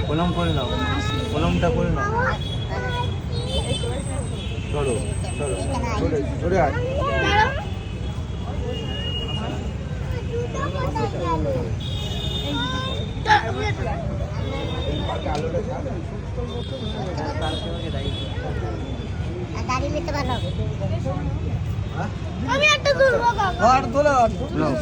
প্রণাম করে নাও, প্রণামটা করে নাও। চলো চলো চলে আয়। গাড়ি নিতে ভালো হবে। আমি একটা তুলবো কাকা। আর তোলো নাও।